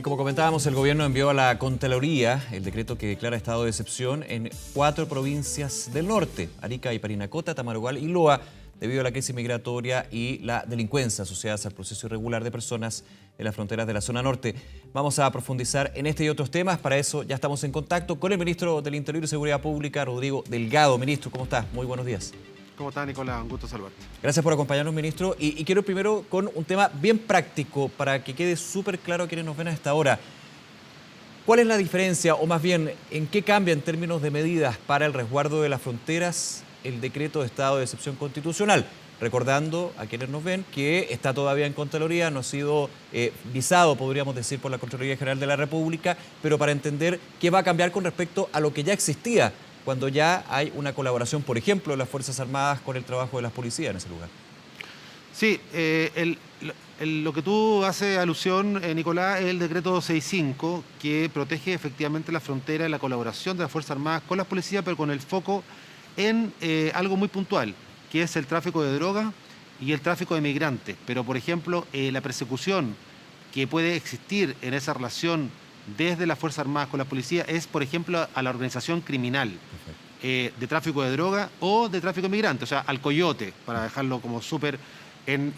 como comentábamos, el gobierno envió a la Contraloría el decreto que declara estado de excepción en 4 provincias del norte: Arica y Parinacota, Tamarugal y Loa, debido a la crisis migratoria y la delincuencia asociadas al proceso irregular de personas en las fronteras de la zona norte. Vamos a profundizar en este y otros temas. Para eso ya estamos en contacto con el ministro del Interior y Seguridad Pública, Rodrigo Delgado. Ministro, ¿cómo está? Muy buenos días. ¿Cómo está, Nicolás? Un gusto saludarte. Gracias por acompañarnos, ministro. Y quiero primero con un tema bien práctico para que quede súper claro a quienes nos ven a esta hora. ¿Cuál es la diferencia, o más bien, en qué cambia en términos de medidas para el resguardo de las fronteras el decreto de estado de excepción constitucional? Recordando a quienes nos ven que está todavía en Contraloría, no ha sido visado, podríamos decir, por la Contraloría General de la República, pero para entender qué va a cambiar con respecto a lo que ya existía, cuando ya hay una colaboración, por ejemplo, de las Fuerzas Armadas con el trabajo de las policías en ese lugar. Sí, lo que tú haces alusión, Nicolás, es el decreto 265, que protege efectivamente la frontera y la colaboración de las Fuerzas Armadas con las policías, pero con el foco en algo muy puntual, que es el tráfico de drogas y el tráfico de migrantes. Pero, por ejemplo, la persecución que puede existir en esa relación desde las Fuerzas Armadas con la policía es, por ejemplo, a la organización criminal de tráfico de droga o de tráfico de migrantes, o sea, al coyote, para dejarlo como súper en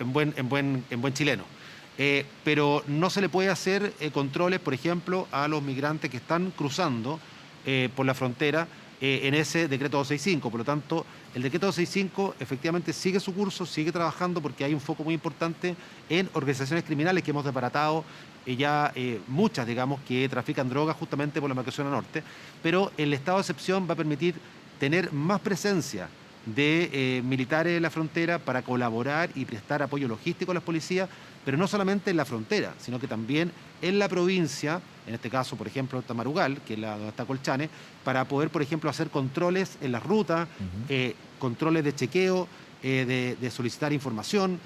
buen chileno. Pero no se le puede hacer controles, por ejemplo, a los migrantes que están cruzando por la frontera en ese decreto 265. Por lo tanto, el decreto 265 efectivamente sigue su curso, sigue trabajando, porque hay un foco muy importante en organizaciones criminales que hemos desbaratado ya muchas, digamos, que trafican drogas justamente por la macrozona norte, pero el estado de excepción va a permitir tener más presencia de militares en la frontera para colaborar y prestar apoyo logístico a las policías, pero no solamente en la frontera, sino que también en la provincia, en este caso, por ejemplo, Tamarugal, que es donde está Colchane, para poder, por ejemplo, hacer controles en las rutas, controles de chequeo, de solicitar información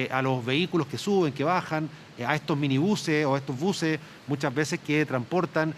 a los vehículos que suben, que bajan, a estos minibuses o a estos buses, muchas veces que transportan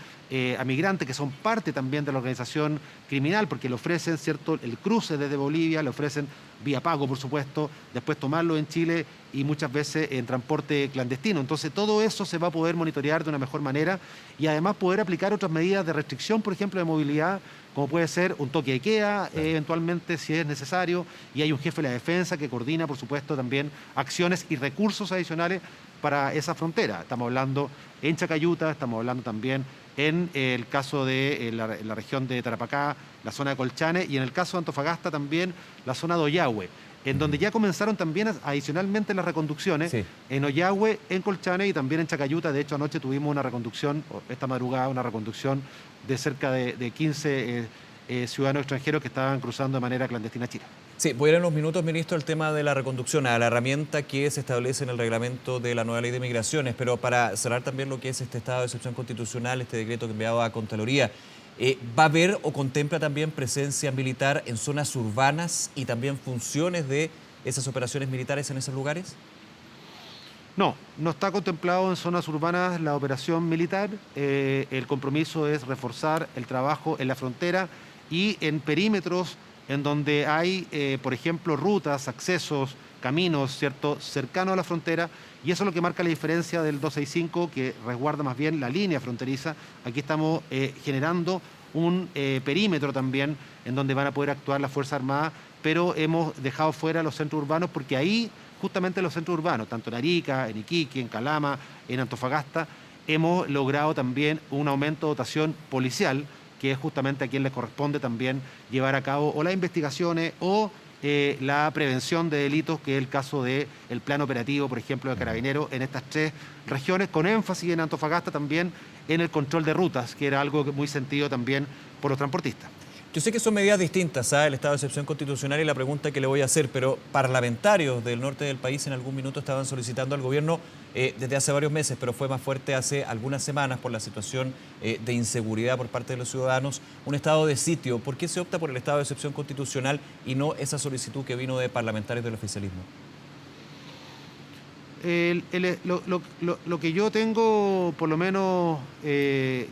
a migrantes que son parte también de la organización criminal, porque le ofrecen, ¿cierto?, el cruce desde Bolivia, le ofrecen vía pago, por supuesto, después tomarlo en Chile y muchas veces en transporte clandestino. Entonces, todo eso se va a poder monitorear de una mejor manera y además poder aplicar otras medidas de restricción, por ejemplo, de movilidad, como puede ser un toque de queda, eventualmente, si es necesario, y hay un jefe de la defensa que coordina, por supuesto, también acciones y recursos adicionales para esa frontera. Estamos hablando en Chacayuta, estamos hablando también en el caso de la región de Tarapacá, la zona de Colchane, y en el caso de Antofagasta también la zona de Ollagüe, en donde ya comenzaron también adicionalmente las reconducciones, en Ollagüe, en Colchane y también en Chacayuta. De hecho, anoche tuvimos una reconducción, esta madrugada, una reconducción de cerca de 15 ciudadanos extranjeros que estaban cruzando de manera clandestina a Chile. Sí, voy a ir en unos minutos, ministro, al tema de la reconducción, a la herramienta que se establece en el reglamento de la nueva ley de migraciones, pero para cerrar también lo que es este estado de excepción constitucional, este decreto que enviaba a Contraloría, ¿va a haber o contempla también presencia militar en zonas urbanas y también funciones de esas operaciones militares en esos lugares? No, no está contemplado en zonas urbanas la operación militar. El compromiso es reforzar el trabajo en la frontera y en perímetros en donde hay, por ejemplo, rutas, accesos, caminos, ¿cierto?, cercanos a la frontera, y eso es lo que marca la diferencia del 265, que resguarda más bien la línea fronteriza. Aquí estamos generando un perímetro también en donde van a poder actuar las Fuerzas Armadas, pero hemos dejado fuera los centros urbanos porque ahí, justamente en los centros urbanos, tanto en Arica, en Iquique, en Calama, en Antofagasta, hemos logrado también un aumento de dotación policial, que es justamente a quien le corresponde también llevar a cabo o las investigaciones o la prevención de delitos, que es el caso del plan operativo, por ejemplo, de Carabineros en estas 3 regiones, con énfasis en Antofagasta también en el control de rutas, que era algo muy sentido también por los transportistas. Yo sé que son medidas distintas, el estado de excepción constitucional y la pregunta que le voy a hacer, pero parlamentarios del norte del país en algún minuto estaban solicitando al gobierno desde hace varios meses, pero fue más fuerte hace algunas semanas por la situación de inseguridad por parte de los ciudadanos, un estado de sitio. ¿Por qué se opta por el estado de excepción constitucional y no esa solicitud que vino de parlamentarios del oficialismo? Lo que yo tengo, por lo menos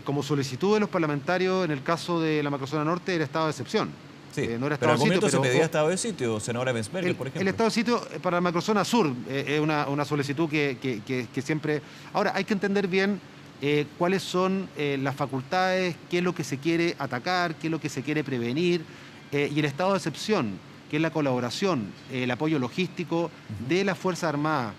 como solicitud de los parlamentarios en el caso de la macrozona norte, era estado de excepción. Sí, no era pero estado de sitio. argumento se pedía estado de sitio, senadora Bensberger, por ejemplo. El estado de sitio para la macrozona sur es una solicitud que siempre... Ahora, hay que entender bien cuáles son las facultades, qué es lo que se quiere atacar, qué es lo que se quiere prevenir, y el estado de excepción, que es la colaboración, el apoyo logístico de las Fuerzas Armadas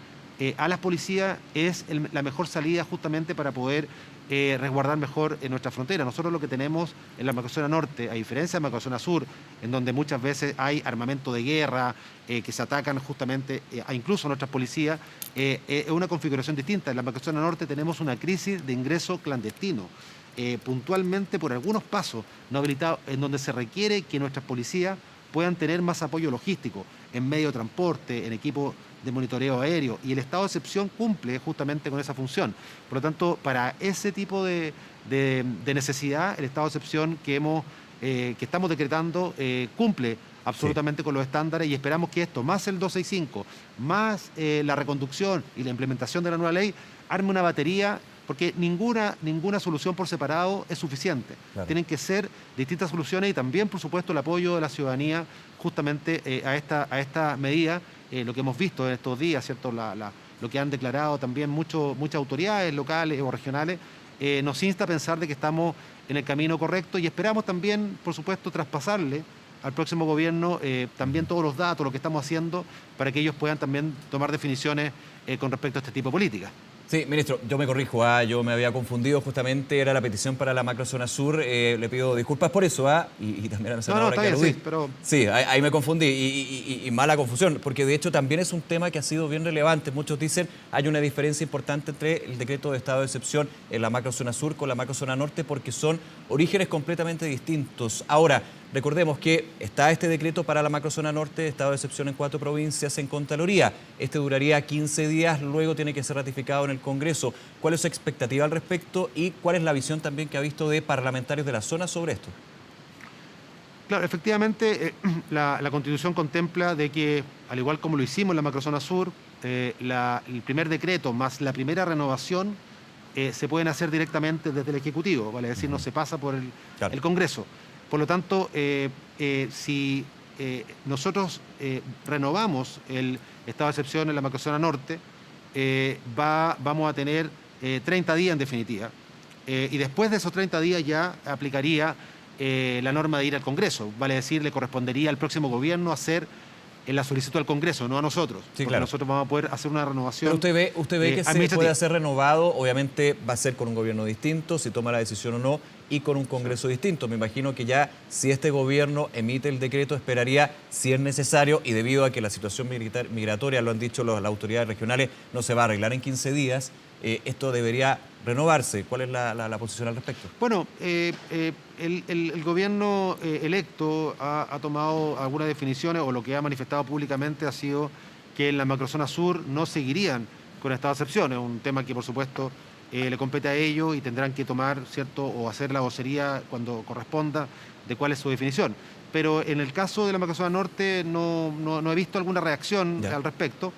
a las policías, es la mejor salida justamente para poder resguardar mejor en nuestra frontera. Nosotros lo que tenemos en la macrozona norte, a diferencia de la macrozona sur, en donde muchas veces hay armamento de guerra, que se atacan justamente a incluso nuestras policías, es una configuración distinta. En la macrozona norte tenemos una crisis de ingreso clandestino, puntualmente por algunos pasos no habilitados, en donde se requiere que nuestras policías puedan tener más apoyo logístico en medio de transporte, en equipo de monitoreo aéreo, y el estado de excepción cumple justamente con esa función. Por lo tanto, para ese tipo de necesidad, el estado de excepción que estamos decretando cumple absolutamente con los estándares, y esperamos que esto, más el 265, más la reconducción y la implementación de la nueva ley, arme una batería, porque ninguna solución por separado es suficiente. Claro. Tienen que ser distintas soluciones, y también, por supuesto, el apoyo de la ciudadanía justamente a esta medida. Lo que hemos visto en estos días, ¿cierto? Lo que han declarado también muchas autoridades locales o regionales, nos insta a pensar de que estamos en el camino correcto, y esperamos también, por supuesto, traspasarle al próximo gobierno también todos los datos, lo que estamos haciendo, para que ellos puedan también tomar definiciones con respecto a este tipo de políticas. Sí, ministro, yo me corrijo, yo me había confundido, justamente era la petición para la macrozona sur, le pido disculpas por eso, y también a la senadora Carudí. Sí, pero... Sí, ahí me confundí, y mala confusión, porque de hecho también es un tema que ha sido bien relevante. Muchos dicen hay una diferencia importante entre el decreto de estado de excepción en la macrozona sur con la macrozona norte, porque son orígenes completamente distintos. Ahora, recordemos que está este decreto para la macrozona norte, estado de excepción en 4 provincias en Contraloría. Este duraría 15 días, luego tiene que ser ratificado en el Congreso. ¿Cuál es su expectativa al respecto y cuál es la visión también que ha visto de parlamentarios de la zona sobre esto? Claro, efectivamente, la Constitución contempla de que, al igual como lo hicimos en la macrozona sur, el primer decreto más la primera renovación se pueden hacer directamente desde el Ejecutivo, vale decir, no se pasa por el Congreso. Por lo tanto, si nosotros renovamos el estado de excepción en la macrozona norte, vamos a tener 30 días en definitiva, y después de esos 30 días ya aplicaría la norma de ir al Congreso, vale decir, le correspondería al próximo gobierno hacer la solicitud al Congreso, no a nosotros, sí, porque claro, nosotros vamos a poder hacer una renovación. Pero usted ve que se puede hacer renovado, obviamente va a ser con un gobierno distinto, si toma la decisión o no, y con un Congreso distinto. Me imagino que ya si este gobierno emite el decreto, esperaría, si es necesario, y debido a que la situación migratoria, lo han dicho las autoridades regionales, no se va a arreglar en 15 días, esto debería renovarse. ¿Cuál es la posición al respecto? Bueno, el gobierno electo ha tomado algunas definiciones, o lo que ha manifestado públicamente ha sido que en la macrozona sur no seguirían con estado de excepción. Es un tema que, por supuesto, le compete a ellos, y tendrán que tomar, ¿cierto?, o hacer la vocería cuando corresponda de cuál es su definición. Pero en el caso de la macrozona norte no he visto alguna reacción al respecto,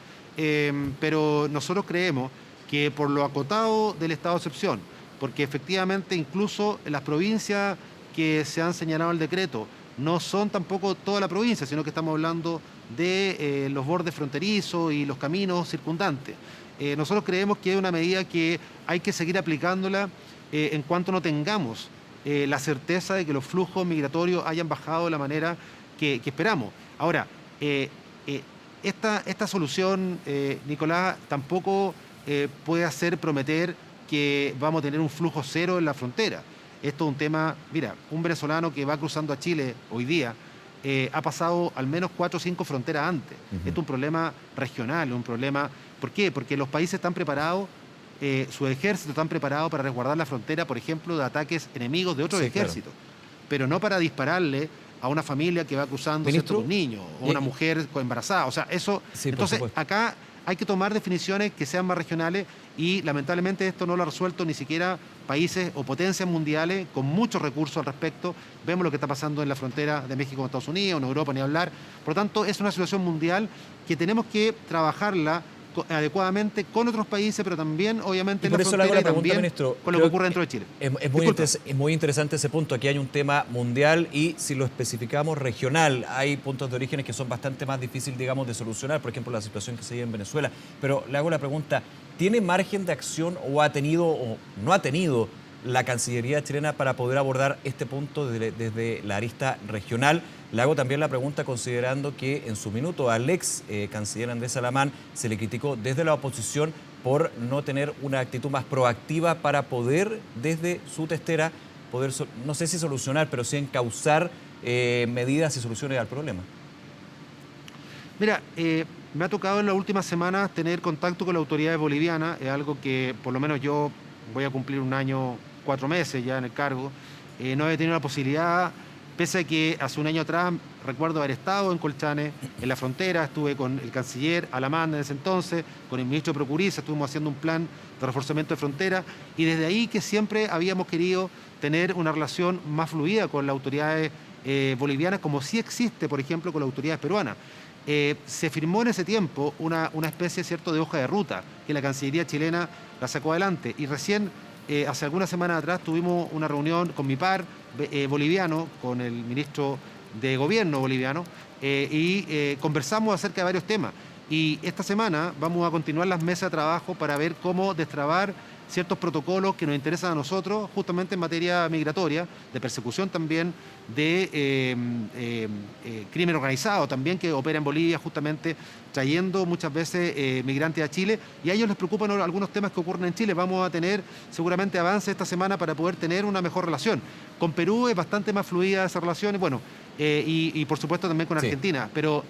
pero nosotros creemos que por lo acotado del estado de excepción, porque efectivamente incluso en las provincias que se han señalado en el decreto no son tampoco toda la provincia, sino que estamos hablando de los bordes fronterizos y los caminos circundantes. Nosotros creemos que es una medida que hay que seguir aplicándola en cuanto no tengamos la certeza de que los flujos migratorios hayan bajado de la manera que esperamos. Ahora, esta solución, Nicolás, tampoco puede hacer prometer que vamos a tener un flujo cero en la frontera. Esto es un tema, mira, un venezolano que va cruzando a Chile hoy día ha pasado al menos 4 o 5 fronteras antes. Esto es un problema regional, un problema... ¿Por qué? Porque los países están preparados, sus ejércitos están preparados para resguardar la frontera, por ejemplo, de ataques enemigos de otros ejércitos, pero no para dispararle a una familia que va cruzando, ¿cierto?, un niño, o una mujer embarazada. O sea, eso... Sí, entonces, acá hay que tomar definiciones que sean más regionales, y lamentablemente esto no lo ha resuelto ni siquiera países o potencias mundiales con muchos recursos al respecto. Vemos lo que está pasando en la frontera de México con Estados Unidos, en Europa ni hablar. Por lo tanto, es una situación mundial que tenemos que trabajarla adecuadamente con otros países, pero también, obviamente, Y por en la eso le hago frontera la y pregunta, también ministro. con lo que ocurre dentro de Chile. Es muy interesante ese punto. Aquí hay un tema mundial y si lo especificamos regional, hay puntos de orígenes que son bastante más difíciles, digamos, de solucionar. Por ejemplo, la situación que se vive en Venezuela. Pero le hago la pregunta, ¿tiene margen de acción o ha tenido o no ha tenido la Cancillería chilena para poder abordar este punto desde la arista regional? Le hago también la pregunta considerando que en su minuto al ex canciller Andrés Salamán se le criticó desde la oposición por no tener una actitud más proactiva para poder, desde su testera, poder, no sé si solucionar, pero sí encauzar medidas y soluciones al problema. Mira, me ha tocado en las últimas semanas tener contacto con las autoridades bolivianas, es algo que por lo menos yo voy a cumplir 1 año, 4 meses ya en el cargo, no he tenido la posibilidad, pese a que hace 1 año atrás recuerdo haber estado en Colchane, en la frontera, estuve con el canciller Alamán en ese entonces, con el ministro de Procuriza, estuvimos haciendo un plan de reforzamiento de frontera y desde ahí que siempre habíamos querido tener una relación más fluida con las autoridades bolivianas, como sí existe, por ejemplo, con las autoridades peruanas. Se firmó en ese tiempo una especie, ¿cierto?, de hoja de ruta que la Cancillería chilena la sacó adelante y recién hace algunas semanas atrás tuvimos una reunión con mi par boliviano, con el ministro de Gobierno boliviano y conversamos acerca de varios temas. Y esta semana vamos a continuar las mesas de trabajo para ver cómo destrabar ciertos protocolos que nos interesan a nosotros, justamente en materia migratoria, de persecución también, de crimen organizado también que opera en Bolivia, justamente trayendo muchas veces migrantes a Chile, y a ellos les preocupan algunos temas que ocurren en Chile. Vamos a tener seguramente avance esta semana para poder tener una mejor relación. Con Perú es bastante más fluida esa relación, bueno, y por supuesto también con Argentina, pero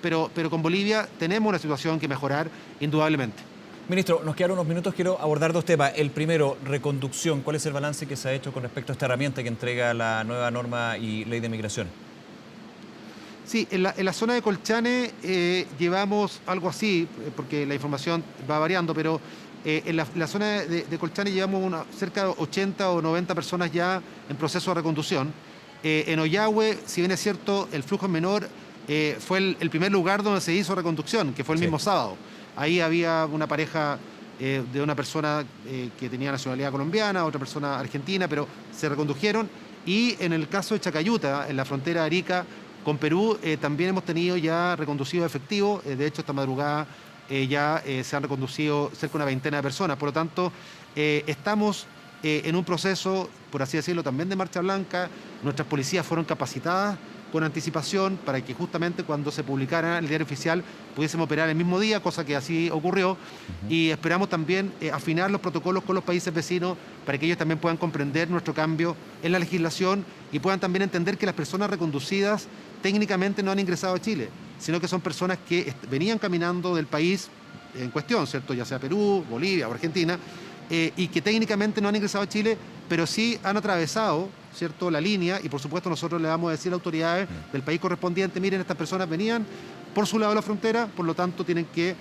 con Bolivia tenemos una situación que mejorar indudablemente. Ministro, nos quedan unos minutos, quiero abordar 2 temas. El primero, reconducción. ¿Cuál es el balance que se ha hecho con respecto a esta herramienta que entrega la nueva norma y ley de migración? Sí, en la zona de Colchane llevamos algo así, porque la información va variando, pero en la zona de Colchane llevamos cerca de 80 o 90 personas ya en proceso de reconducción. En Ollagüe, si bien es cierto, el flujo es menor, fue el primer lugar donde se hizo reconducción, que fue el mismo sábado. Ahí había una pareja de una persona que tenía nacionalidad colombiana, otra persona argentina, pero se recondujeron. Y en el caso de Chacayuta, en la frontera de Arica con Perú, también hemos tenido ya reconducidos efectivos. De hecho, esta madrugada ya se han reconducido cerca de una veintena de personas. Por lo tanto, estamos en un proceso, por así decirlo, también de marcha blanca. Nuestras policías fueron capacitadas con anticipación para que justamente cuando se publicara en el diario oficial pudiésemos operar el mismo día, cosa que así ocurrió. Y esperamos también afinar los protocolos con los países vecinos para que ellos también puedan comprender nuestro cambio en la legislación y puedan también entender que las personas reconducidas técnicamente no han ingresado a Chile, sino que son personas que venían caminando del país en cuestión, ¿cierto?, ya sea Perú, Bolivia o Argentina, y que técnicamente no han ingresado a Chile, pero sí han atravesado, ¿cierto?, la línea, y por supuesto nosotros le vamos a decir a autoridades del país correspondiente, miren, estas personas venían por su lado de la frontera, por lo tanto tienen que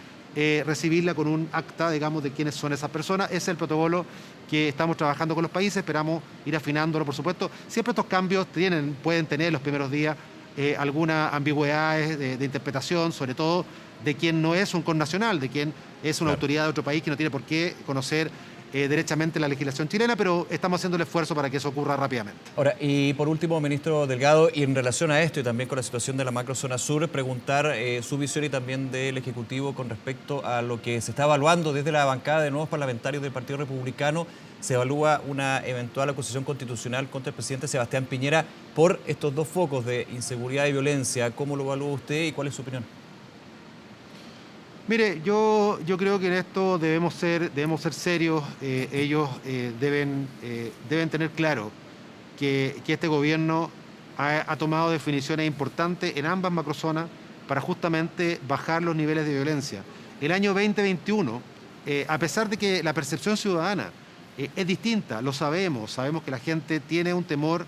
recibirla con un acta, digamos, de quiénes son esas personas. Ese es el protocolo que estamos trabajando con los países, esperamos ir afinándolo, por supuesto. Siempre estos cambios pueden tener los primeros días algunas ambigüedades de interpretación, sobre todo de quien no es un connacional, de quien es una autoridad de otro país que no tiene por qué conocer derechamente la legislación chilena, pero estamos haciendo el esfuerzo para que eso ocurra rápidamente. Ahora, y por último, ministro Delgado, y en relación a esto y también con la situación de la macrozona sur, preguntar su visión y también del Ejecutivo con respecto a lo que se está evaluando desde la bancada de nuevos parlamentarios del Partido Republicano. Se evalúa una eventual acusación constitucional contra el presidente Sebastián Piñera por estos 2 focos de inseguridad y violencia. ¿Cómo lo evalúa usted y cuál es su opinión? Mire, yo creo que en esto debemos ser serios. Ellos deben tener claro que este gobierno ha tomado definiciones importantes en ambas macrozonas para justamente bajar los niveles de violencia. El año 2021, a pesar de que la percepción ciudadana es distinta, lo sabemos que la gente tiene un temor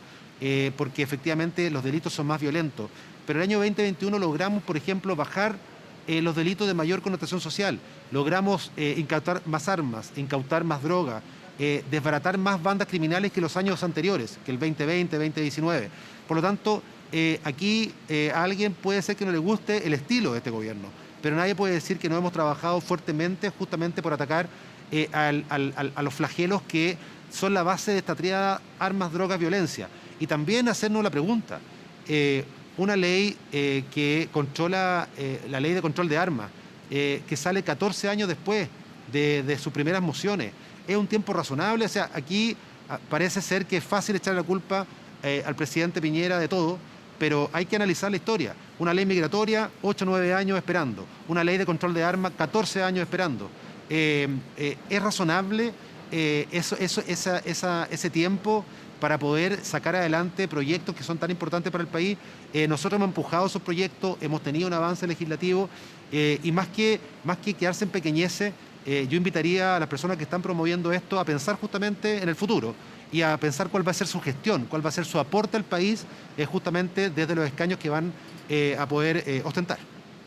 porque efectivamente los delitos son más violentos, pero el año 2021 logramos, por ejemplo, bajar los delitos de mayor connotación social. Logramos incautar más armas, incautar más droga, desbaratar más bandas criminales que los años anteriores, que el 2020, 2019. Por lo tanto, aquí a alguien puede ser que no le guste el estilo de este gobierno, pero nadie puede decir que no hemos trabajado fuertemente justamente por atacar a los flagelos que son la base de esta tríada: armas, drogas, violencia. Y también hacernos la pregunta, una ley que controla, la ley de control de armas, que sale 14 años después de sus primeras mociones, ¿es un tiempo razonable? O sea, aquí parece ser que es fácil echar la culpa al presidente Piñera de todo, pero hay que analizar la historia. Una ley migratoria, 8 o 9 años esperando. Una ley de control de armas, 14 años esperando. ¿Es razonable ese tiempo para poder sacar adelante proyectos que son tan importantes para el país? Nosotros hemos empujado esos proyectos, hemos tenido un avance legislativo, y más que quedarse en pequeñeces, yo invitaría a las personas que están promoviendo esto a pensar justamente en el futuro y a pensar cuál va a ser su gestión, cuál va a ser su aporte al país, justamente desde los escaños que van a poder ostentar.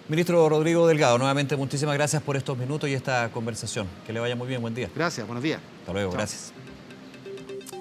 Ministro Rodrigo Delgado, nuevamente muchísimas gracias por estos minutos y esta conversación. Que le vaya muy bien, buen día. Gracias, buenos días. Hasta luego, Chao. gracias.